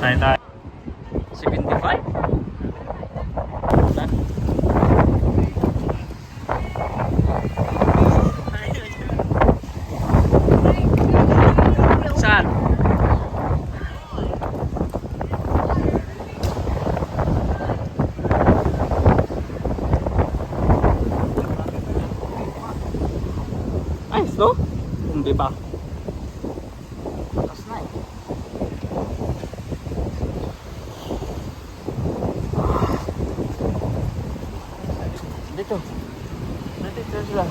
Tayo tayo. 75? Saan? Ay, slow? Hindi ba? Takas na eh. Dito. Dito sila.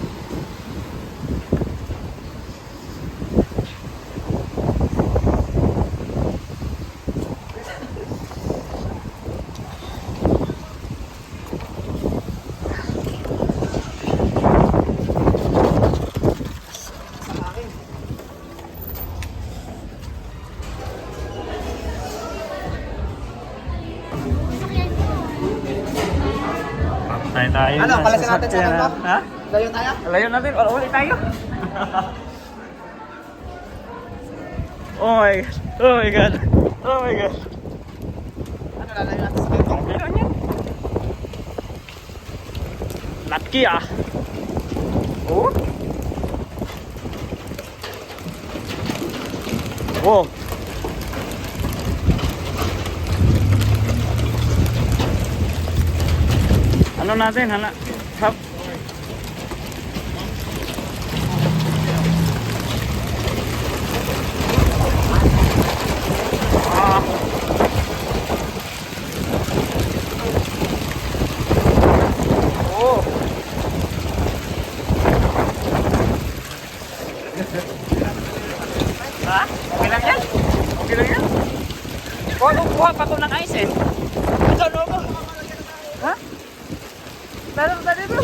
Tayo. Ano, palasin natin sa kanto? Ha? Layo tayo? Layo natin. Ulit tayo. Oh my God. Oh my God. Oh my God. Ano, lalayo natin sa kanto? Okay lang yan. Lucky ah. Oh. Wow. Ano natin? Hap. Ah. Oh. Ha? Okay lang yan? Okay lang yan? Kuha pa ito ng ice eh. Ito, no mo? Ha? Meron ba dito?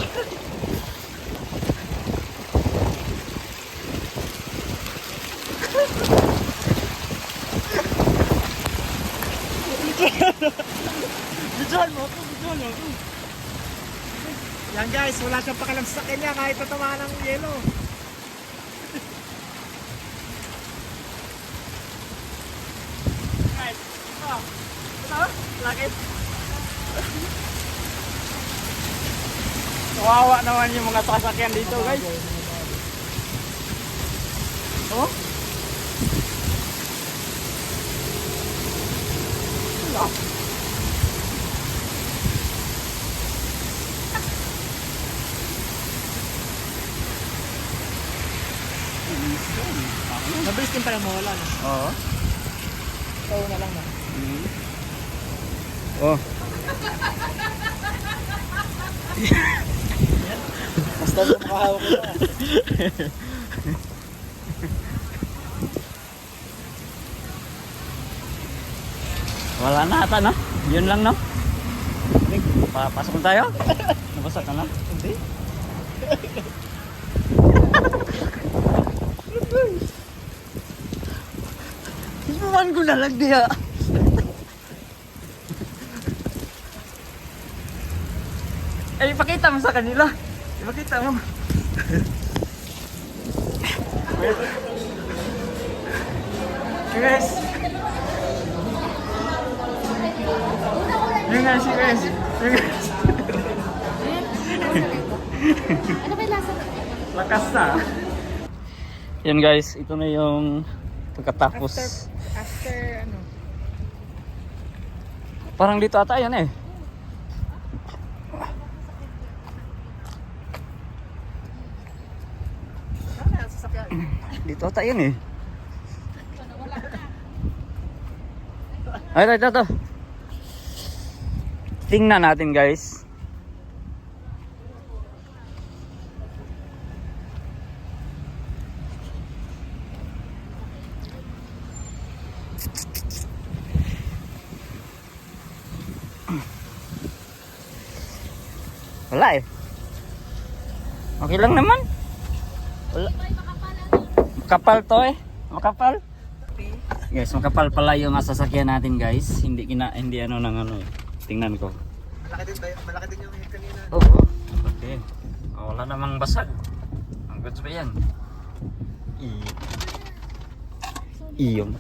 Bidyohan mo ako. Yan guys, wala siyang pakialam sa kanya kahit natamaan ng yelo. Guys, ito, lakit. Kawawa naman yung mga sasakyan dito guys. Oh? Wala. Mabilis din pala mawala na. Oo. Ikaw na lang na. Oh. Basta mo makahawak ko na. Wala na ata no? Yun lang no? Pasok na tayo? Nabasa ka na? Hindi. Inuman ko na lang diya. Eh, ipakita mo sa kanila. Ipakita mo. Guys. Yung nga si guys. Ano ba yung lasa? Lakas na. Yan guys, ito na yung pagkatapos. After ano? Parang dito ata yan eh. Ano na sasakyan? Dito ata yan eh. Ay, ito. Tingnan natin guys. Wala eh. Okay lang naman. Wala. Makapal to eh. Makapal. Guys, makapal pala yung sasakyan natin guys. Hindi ano ng ano eh. Tingnan ko. Malaki din yung head kanina. Oo. Okay. Oh, wala namang basag. Ang goods pa yan. Iyong.